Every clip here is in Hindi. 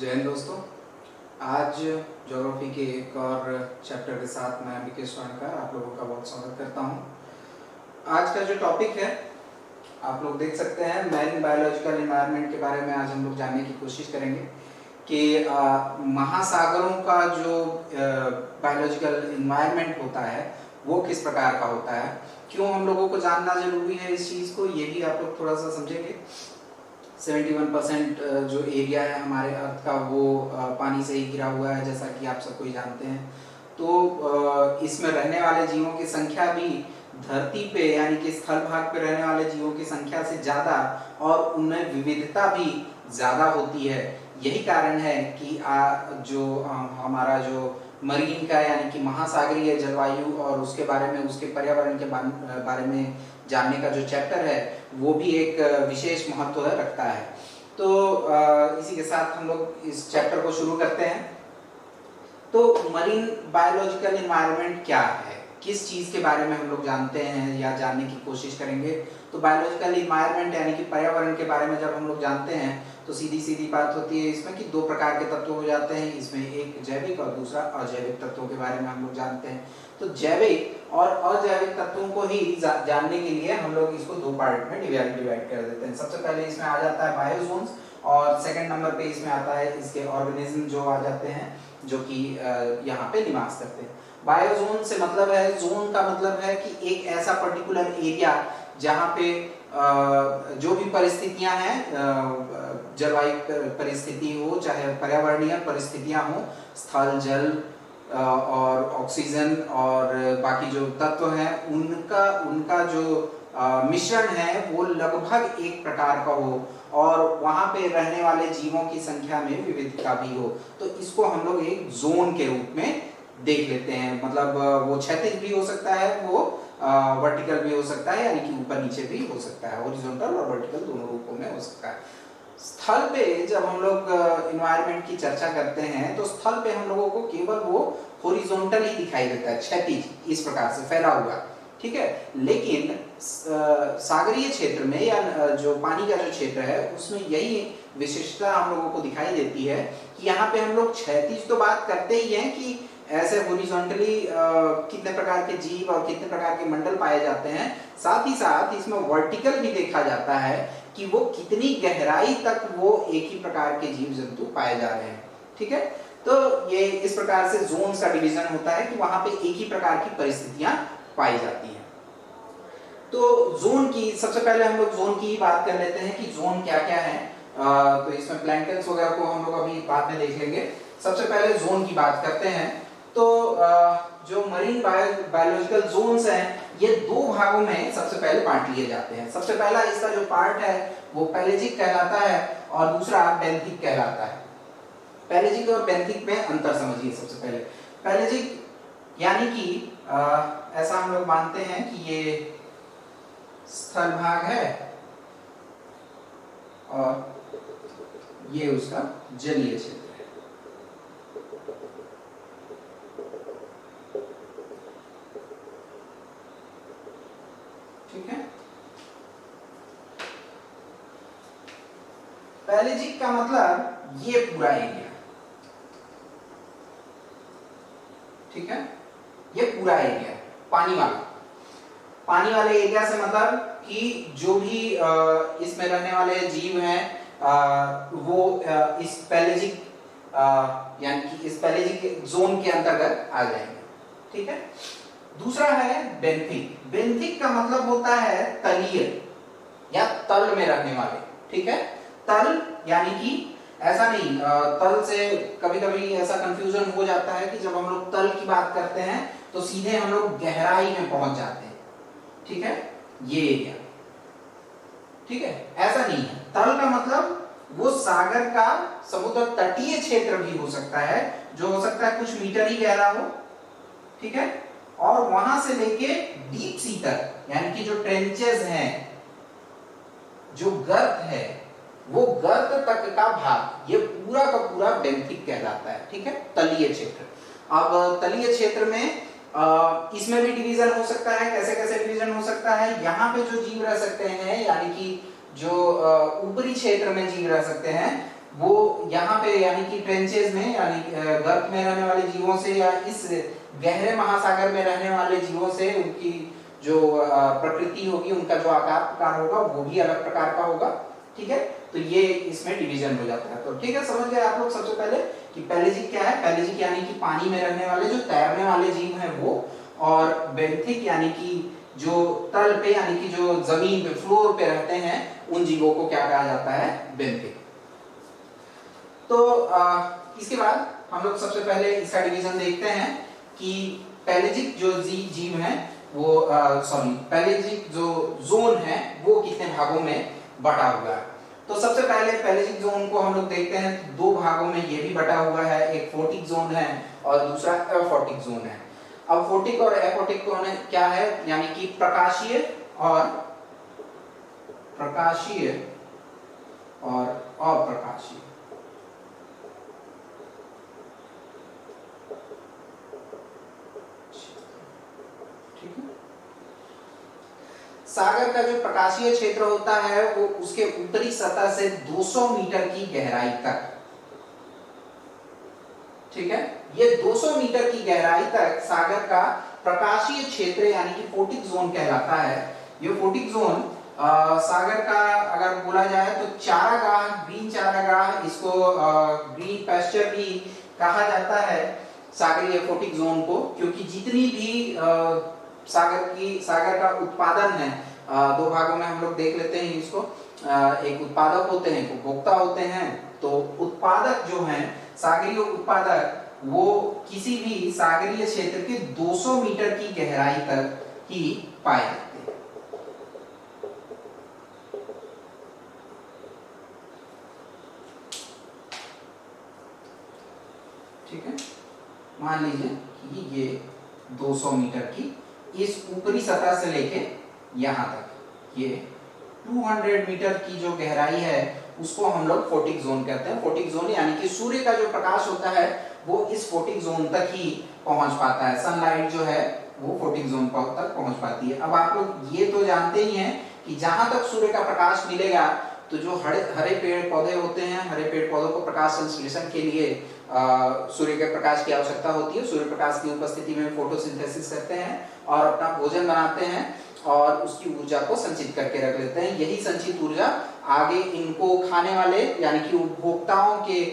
जय हिंद दोस्तों। आज ज्योग्राफी के एक और चैप्टर के साथ मैं विकेश वाणकर आप लोगों का बहुत स्वागत करता हूं। आज का जो टॉपिक है आप लोग देख सकते हैं, मैरीन बायोलॉजिकल एनवायरनमेंट के बारे में आज हम लोग जानने की कोशिश करेंगे कि महासागरों का जो बायोलॉजिकल एनवायरनमेंट होता है वो किस प्रकार का होता है, क्यों हम लोगों को जानना जरूरी है इस चीज़ को, ये भी आप लोग थोड़ा सा समझेंगे। 71% जो एरिया है हमारे अर्थ का वो पानी से ही घिरा हुआ है, जैसा कि आप सब कोई जानते हैं। तो इसमें रहने वाले जीवों की संख्या भी धरती पे यानी कि स्थल भाग पे रहने वाले जीवों की संख्या से ज़्यादा और उनमें विविधता भी ज़्यादा होती है। यही कारण है कि जो हमारा जो मरीन का यानी कि महासागरीय जलवायु और उसके बारे में, उसके पर्यावरण के बारे में जानने का जो चैप्टर है वो भी एक विशेष महत्व रखता है। तो इसी के साथ हम लोग इस चैप्टर को शुरू करते हैं। तो मरीन बायोलॉजिकल एनवायरनमेंट क्या है, किस चीज़ के बारे में हम लोग जानते हैं या जानने की कोशिश करेंगे। तो बायोलॉजिकल एनवायरनमेंट यानी कि पर्यावरण के बारे में जब हम लोग जानते हैं तो सीधी सीधी बात होती है इसमें कि दो प्रकार के तत्व हो जाते हैं। इसमें एक जैविक और दूसरा अजैविक तत्वों के बारे में हम लोग जानते हैं। तो जैविक और अजैविक तत्वों को ही जानने के लिए हम लोग इसको दो पार्ट में डिवाइड कर देते हैं। सबसे पहले इसमें आ जाता है बायोजोन्स और सेकंड नंबर पे इसमें आता है इसके ऑर्गेनिज्म जो आ जाते हैं जो कि यहाँ पे निवास करते हैं। बायोजोन से मतलब है, जोन का मतलब है कि एक ऐसा पर्टिकुलर एरिया जहाँ पे जो भी परिस्थितियां हैं, जलवायु परिस्थिति हो चाहे पर्यावरणीय परिस्थितियां हो, स्थल जल और ऑक्सीजन और बाकी जो तत्व हैं उनका जो मिश्रण है वो लगभग एक प्रकार का हो और वहाँ पे रहने वाले जीवों की संख्या में विविधता भी हो। तो इसको हम लोग एक जोन के रूप में देख लेते हैं। मतलब वो क्षैतिज भी हो सकता है, वो वर्टिकल भी हो सकता है, यानी कि ऊपर नीचे भी हो सकता है, हॉरिजॉन्टल और वर्टिकल दोनों रूपों में हो सकता है। स्थल पे जब हम लोग एनवायरनमेंट की चर्चा करते हैं तो स्थल पे हम लोगों को केवल वो हॉरिजॉन्टल ही दिखाई देता है, क्षैतिज इस प्रकार से फैला हुआ, ठीक है। लेकिन सागरीय क्षेत्र में या जो पानी का जो क्षेत्र है उसमें यही विशिष्टता हम लोगों को दिखाई देती है कि यहाँ पे हम लोग क्षैतिज तो बात करते ही हैं कि ऐसे हॉरिजॉन्टली कितने प्रकार के जीव और कितने प्रकार के मंडल पाए जाते हैं, साथ ही साथ इसमें वर्टिकल भी देखा जाता है कि वो कितनी गहराई तक वो एक ही प्रकार के जीव जंतु पाए जा रहे हैं, ठीक है। तो ये इस प्रकार से जोन्स का डिवीजन होता है कि वहां पे एक ही प्रकार की परिस्थितियां पाई जाती हैं। तो जोन की सबसे पहले हम लोग जोन की ही बात कर लेते हैं कि जोन क्या क्या है। तो इसमें प्लैंक्टन्स वगैरह को हम लोग अभी बाद में देख लेंगे। सबसे पहले जोन की बात करते हैं। तो जो मरीन बायोलॉजिकल जोन्स हैं ये दो भागों में सबसे पहले बांट लिए जाते हैं। सबसे पहला इसका जो पार्ट है वो पेलेजिक कहलाता है और दूसरा बेंथिक कहलाता है। पेलेजिक और बेंथिक में अंतर समझिए। सबसे पहले पेलेजिक यानी कि ऐसा हम लोग मानते हैं कि ये स्थल भाग है और ये उसका जलीय क्षेत्र है, ठीक है। पेलेजिक का मतलब ये पूरा एरिया, ठीक है, ये पूरा एरिया पानी वाले एरिया से मतलब कि जो भी इसमें रहने वाले जीव हैं वो इस पेलेजिक यानी कि इस पेलेजिक जोन के अंतर्गत आ जाएंगे, ठीक है। दूसरा है बेंथिक। बेंथिक का मतलब होता है तलीय या तल में रहने वाले, ठीक है। तल यानी कि ऐसा नहीं, तल से कभी कभी ऐसा कंफ्यूजन हो जाता है कि जब हम लोग तल की बात करते हैं तो सीधे हम लोग गहराई में पहुंच जाते हैं, ठीक है, ये एरिया, ठीक है। ऐसा नहीं है। तल का मतलब वो सागर का समुद्र तटीय क्षेत्र भी हो सकता है, जो हो सकता है कुछ मीटर ही गहरा हो, ठीक है, और वहां से लेके डीप सी तक यानी कि जो ट्रेंचेस हैं, जो गर्त है, वो गर्त तक का भाग ये पूरा का पूरा बेंथिक कहलाता है, ठीक है, तलीय क्षेत्र। अब तलीय क्षेत्र में इसमें भी डिवीजन हो सकता है। कैसे कैसे डिवीजन हो सकता है? यहाँ पे जो जीव रह सकते हैं यानी कि जो ऊपरी क्षेत्र में जीव रह सकते हैं वो यहाँ पे यानी कि ट्रेंचेज में यानी गर्त में रहने वाले जीवों से या इस गहरे महासागर में रहने वाले जीवों से उनकी जो प्रकृति होगी, उनका जो आकार प्रकार होगा वो भी अलग प्रकार का होगा। ठीक है, तो ये इसमें डिवीजन हो जाता है। तो ठीक है, समझ गए आप लोग सबसे पहले कि पेलेजिक क्या है। पेलेजिक यानी कि पानी में रहने वाले जो तैरने वाले जीव हैं वो, और बेंथिक यानी कि जो तल पे यानी कि जो जमीन पे फ्लोर पे रहते हैं उन जीवों को क्या कहा जाता है, बेंथिक। तो इसके बाद हम लोग सबसे पहले इसका डिवीजन देखते हैं कि पेलेजिक जो जीव हैं वो पेलेजिक जो जोन है वो कितने भागों में बटा हुआ है। तो सबसे पहले पेलेजिक जोन को हम लोग देखते हैं, दो भागों में ये भी बटा हुआ है, एक फोटिक जोन है और दूसरा एफोटिक जोन है। अब फोटिक और एफोटिक जोन क्या है, यानी कि प्रकाशीय और अप्रकाशीय। सागर का जो प्रकाशीय क्षेत्र होता है वो उसके ऊपरी सतह से 200 मीटर की गहराई तक, ठीक है, ये 200 मीटर की गहराई तक सागर का प्रकाशीय क्षेत्र यानी कि फोटिक जोन कहलाता है। ये फोटिक जोन सागर का अगर बोला जाए तो चारागाह, ग्रीन चारागाह, इसको ग्रीन पैस्चर भी कहा जाता है सागरीय फोटिक जोन को, क्योंकि जितनी भी सागर का उत्पादन है, दो भागों में हम लोग देख लेते हैं इसको। एक उत्पादक होते हैं, एक उपभोक्ता होते हैं। तो उत्पादक जो हैं, सागरीय उत्पादक, वो किसी भी सागरीय क्षेत्र के 200 मीटर की गहराई तक ही पाए जाते हैं। ठीक है, मान लीजिए कि ये 200 मीटर की इस ऊपरी सतह से लेके यहां तक ये 200 मीटर की जो गहराई है उसको हम लोग फोटिक जोन कहते हैं। फोटिक जोन यानी कि सूर्य का जो प्रकाश होता है वो इस फोटिक जोन तक ही पहुंच पाता है। सनलाइट जो है वो फोटिक जोन तक पहुंच पाती है। अब आप लोग ये तो जानते ही हैं कि जहां तक सूर्य का प्रकाश मिलेगा तो जो हरे पेड़ पौधे होते हैं, हरे पेड़ पौधों को प्रकाश संश्लेषण के लिए सूर्य के प्रकाश की आवश्यकता होती है। सूर्य प्रकाश की उपस्थिति में फोटोसिंथेसिस करते हैं और अपना भोजन बनाते हैं और उसकी ऊर्जा को संचित करके रख लेते हैं। यही संचित ऊर्जा आगे इनको खाने वाले यानी कि उपभोक्ताओं के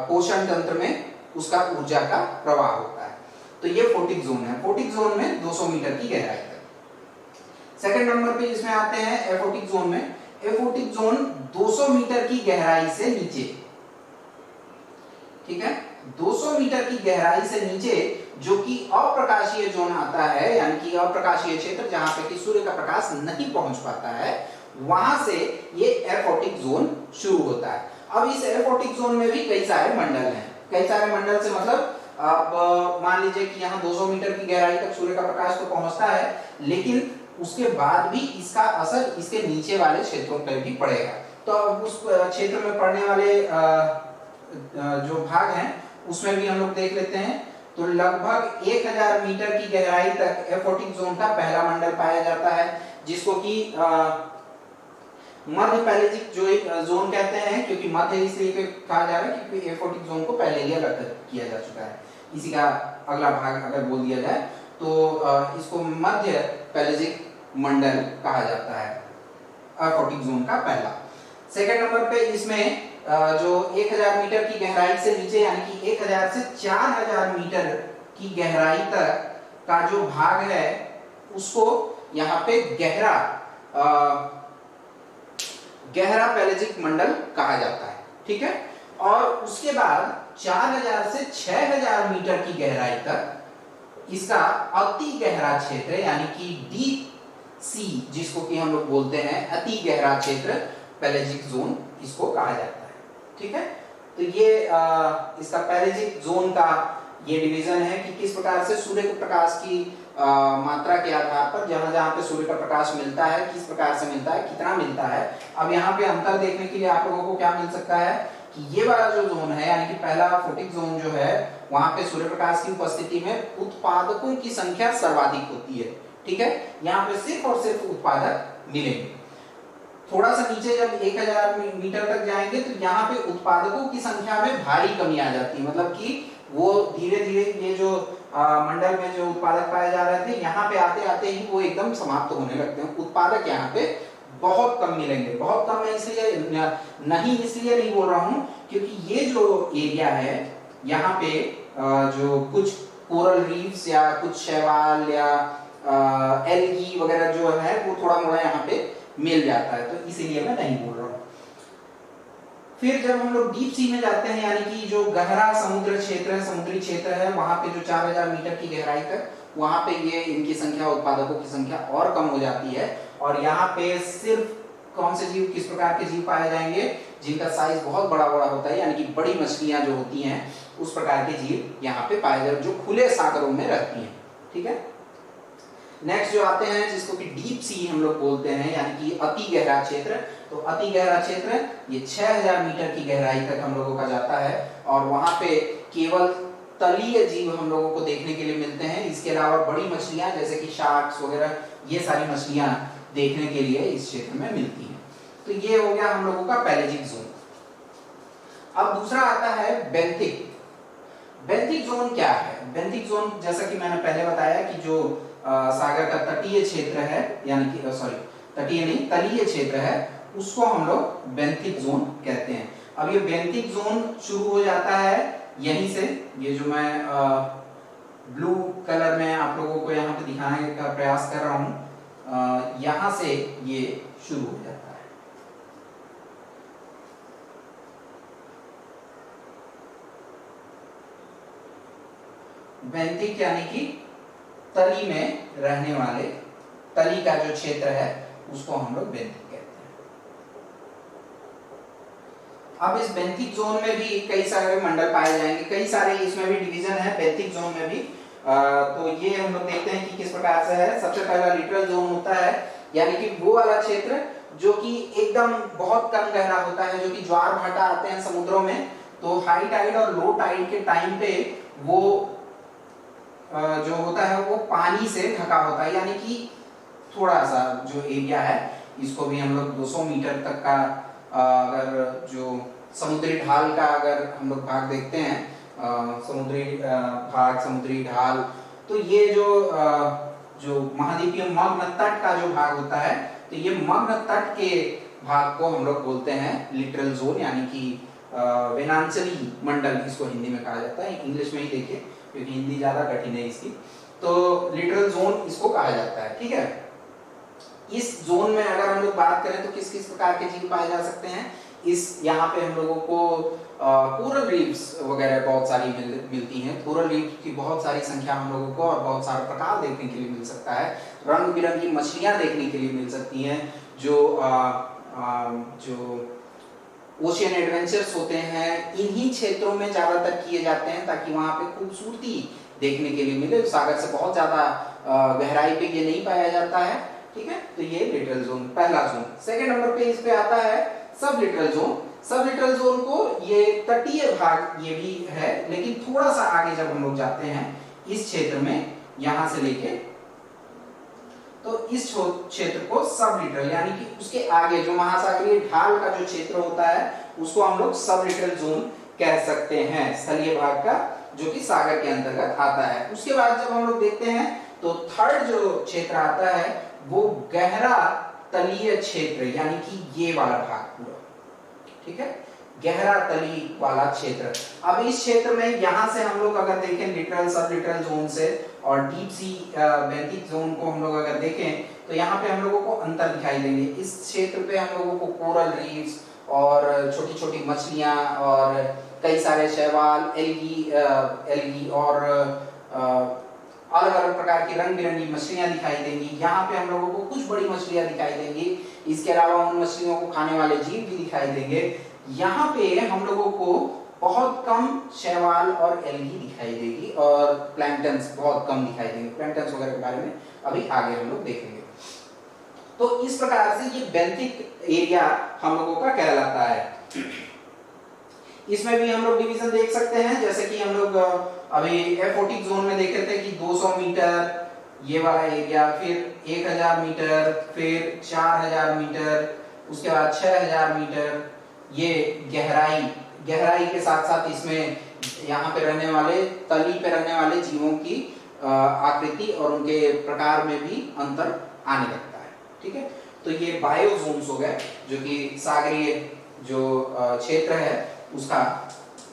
पोषण तंत्र में उसका ऊर्जा का प्रवाह होता है। तो ये फोटिक जोन है। फोटिक जोन में 200 मीटर की गहराई तक। सेकंड नंबर पे इसमें आते हैं एफोटिक जोन में। एफोटिक जोन 200 मीटर की गहराई से नीचे, ठीक है, 200 मीटर की गहराई से नीचे जो कि अप्रकाशीय जोन आता है, यानी कि अप्रकाशीय क्षेत्र जहां पे कि सूर्य का प्रकाश नहीं पहुंच पाता है, वहां से ये एफोटिक जोन शुरू होता है। अब इस एफोटिक जोन में भी कई सारे मंडल हैं। कई सारे मंडल से मतलब आप मान लीजिए कि यहाँ 200 मीटर की गहराई तक सूर्य का प्रकाश तो पहुंचता है, लेकिन उसके बाद भी इसका असर इसके नीचे वाले क्षेत्रों पर भी पड़ेगा। तो अब उस क्षेत्र में पड़ने वाले जो भाग हैं उसमें भी हम लोग देख लेते हैं। तो लगभग 1000 मीटर की गहराई तक एफोटिक जोन का पहला मंडल पाया जाता है, जिसको कि मध्य पेलेजिक जो एक जोन कहते हैं, क्योंकि मध्य इसलिए कहा जा रहा है क्योंकि एफोटिक जोन को पहले ही अलग किया जा चुका है। इसी का अगला भाग अगर बोल दिया जाए तो इसको मध्य पेलेजिक मंडल कहा जाता है, एफोटिक जोन का पहला। सेकंड नंबर पे इसमें जो 1000 मीटर की गहराई से नीचे यानी कि 1000 से 4000 मीटर की गहराई तक का जो भाग है उसको यहाँ पे गहरा पेलेजिक मंडल कहा जाता है। ठीक है, और उसके बाद 4000 से 6000 मीटर की गहराई तक इसका अति गहरा क्षेत्र यानी कि डीप सी, जिसको कि हम लोग बोलते हैं अति गहरा क्षेत्र, पेलेजिक जोन इसको कहा जाता है। ठीक है, तो ये इसका पेलेजिक जोन का ये डिवीजन है कि किस प्रकार से सूर्य के प्रकाश की मात्रा के आधार पर जहां जहां पे सूर्य का प्रकाश मिलता है, किस प्रकार से मिलता है, कितना मिलता है। अब यहाँ पे अंतर देखने के लिए आप लोगों को क्या मिल सकता है कि ये वाला जो जोन है यानी कि पहला फोटिक जोन जो है, वहां पे सूर्य प्रकाश की उपस्थिति में उत्पादकों की संख्या सर्वाधिक होती है। ठीक है, यहाँ पे सिर्फ और सिर्फ उत्पादक मिलेंगे। थोड़ा सा नीचे जब 1000 मीटर तक जाएंगे तो यहाँ पे उत्पादकों की संख्या में भारी कमी आ जाती है, मतलब कि वो धीरे धीरे ये जो मंडल में जो उत्पादक पाए जा रहे थे यहाँ पे आते आते ही वो एकदम समाप्त होने लगते हैं। उत्पादक यहाँ पे बहुत कम मिलेंगे। बहुत कम है इसलिए नहीं बोल रहा हूँ, क्योंकि ये जो एरिया है यहाँ पे जो कुछ कोरल रीफ्स या कुछ शैवाल या एल्गी वगैरह जो है वो थोड़ा मोड़ा यहाँ पे मिल जाता है, तो इसीलिए मैं नहीं बोल रहा हूँ। फिर जब हम लोग डीप सी में जाते हैं, यानी कि जो गहरा समुद्र क्षेत्र है, समुद्री क्षेत्र है, वहां पे जो 4000 मीटर की गहराई तक, वहां पे ये इनकी संख्या, उत्पादकों की संख्या और कम हो जाती है। और यहाँ पे सिर्फ कौन से जीव, किस प्रकार के जीव पाए जाएंगे जिनका साइज बहुत बड़ा बड़ा होता है, यानी कि बड़ी मछलियां जो होती हैं उस प्रकार के जीव यहाँ पे पाए जाते, जो खुले सागरों में रहती हैं। ठीक है, नेक्स्ट जो आते हैं जिसको कि डीप सी हम लोग बोलते हैं, यानी कि अति गहरा क्षेत्र। तो अति गहरा क्षेत्र ये 6000 मीटर की गहराई तक हम लोगों का जाता है, और वहां पे केवल तलीय जीव हम लोगों को देखने के लिए मिलते हैं। इसके अलावा बड़ी मछलियां जैसे कि शार्क्स वगैरह, ये सारी मछलियां देखने के लिए इस क्षेत्र में मिलती हैं। तो ये हो गया हम लोगों का पैलेजिक जोन। अब दूसरा आता है बेंथिक। बेंथिक जोन क्या है? बेंथिक जोन जैसा कि मैंने पहले बताया कि जो सागर का तटीय क्षेत्र है, यानी कि तटीय नहीं, तलीय क्षेत्र है, उसको हम लोग बेंथिक जोन कहते हैं। अब ये बेंथिक जोन शुरू हो जाता है यहीं से, ये जो मैं ब्लू कलर में आप लोगों को यहाँ पे दिखाने का प्रयास कर रहा हूँ, यहाँ से ये शुरू हो जाता है। बेंथिक यानी कि तली में रहने वाले, तली का जो क्षेत्र है उसको हम लोग बेंथिक कहते हैं। अब इस बेंथिक जोन में भी कई सारे मंडल पाए जाएंगे, कई सारे इसमें भी डिवीजन है बेंथिक जोन में भी। तो ये हम लोग देखते हैं कि किस प्रकार से है। सबसे पहला लिटरल जोन होता है, यानी कि वो वाला क्षेत्र जो कि एकदम बहुत कम गहरा होता है, जो कि ज्वार भाटा आते हैं समुद्रों में, तो हाई टाइड और लो टाइड के टाइम पे वो जो होता है वो पानी से ढका होता है, यानी कि थोड़ा सा जो एरिया है इसको भी हम लोग 200 मीटर तक का अगर जो समुद्री ढाल का अगर हम लोग भाग देखते हैं, समुद्री भाग, समुद्री ढाल, तो ये जो महाद्वीपीय मग्न तट का जो भाग होता है, तो ये मग्न तट के भाग को हम लोग बोलते हैं लिटरल जोन, यानी कि वेनांचली मंडल इसको हिंदी में कहा जाता है। इंग्लिश में ही देखिए क्योंकि हिंदी ज्यादा कठिन है इसकी। तो लिटरल जोन इसको कहा जाता है। ठीक है, इस जोन में अगर हम लोग बात करें तो किस किस प्रकार के जीव पाए जा सकते हैं। इस यहाँ पे हम लोगों को कोरल रीफ्स वगैरह बहुत सारी मिलती हैं। कोरल रीफ की बहुत सारी संख्या हम लोगों को और बहुत सारे प्रकार देखने के लिए मिल सकता है। रंग बिरंगी मछलियां देखने के लिए मिल सकती हैं। जो ओशियन एडवेंचर्स होते हैं इन्हीं क्षेत्रों में ज्यादातर किए जाते हैं, ताकि वहां पे खूबसूरती देखने के लिए मिले। सागर से बहुत ज्यादा गहराई पे ये नहीं पाया जाता है। ठीक है, तो ये लिटरल जोन पहला जोन। सेकंड नंबर पे इस पे आता है सब लिटरल जोन। सब लिटरल जोन को ये तटीय भाग ये भी है, लेकिन थोड़ा सा आगे जब हम लोग जाते हैं इस क्षेत्र में, यहां से लेके तो इस क्षेत्र को सब लिटरल, यानी कि उसके आगे जो महासागरीय ढाल का जो क्षेत्र होता है उसको हम लोग सब लिटरल जोन कह सकते हैं, स्थलीय भाग का, जो कि सागर के अंतर्गत आता है। उसके बाद जब हम लोग देखते हैं तो थर्ड जो क्षेत्र आता है वो गहरा तलीय क्षेत्र, यानी कि ये वाला भाग पूरा। ठीक है, गहरा तली वाला क्षेत्र। अब इस क्षेत्र में यहां से हम लोग अगर देखें लिटरल सब लिटरल जोन से और डीप सी बेंथिक जोन को हम लोग अगर देखें तो यहाँ पे हम लोगों को अंतर दिखाई देंगे। इस क्षेत्र पे हम लोगों को कोरल रीफ्स और छोटी छोटी मछलियां और कई सारे शैवाल, एल्गी और अलग अलग प्रकार की रंग बिरंगी मछलियां दिखाई देंगी। यहाँ पे हम लोगों को कुछ बड़ी मछलियां दिखाई देंगी। इसके अलावा उन मछलियों को खाने वाले जीव भी दिखाई देंगे। यहाँ पे हम लोगों को बहुत कम शैवाल और एल्गी दिखाई देगी और प्लैंक्टन्स बहुत कम दिखाई देंगे। प्लैंक्टन्स वगैरह के बारे में अभी आगे हम लोग देखेंगे। तो इस प्रकार से ये बेंथिक एरिया हम लोगों का कहलाता है। इसमें भी हम लोग डिवीजन देख सकते हैं, जैसे कि हम लोग अभी एफोटिक जोन में देखे थे कि 200 मीटर ये वाला एरिया, फिर 1000 मीटर, फिर 4000 मीटर, उसके बाद 6000 मीटर ये गहराई के साथ साथ इसमें यहाँ पे रहने वाले, तली पे रहने वाले जीवों की आकृति और उनके प्रकार में भी अंतर आने लगता है। ठीक है, तो ये बायोजोन्स हो गए, जो कि सागरीय जो क्षेत्र है उसका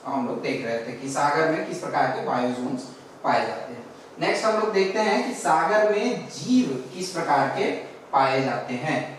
हम लोग देख रहे थे कि सागर में किस प्रकार के बायोजोन्स पाए जाते हैं। नेक्स्ट हम लोग देखते हैं कि सागर में जीव किस प्रकार के पाए जाते हैं।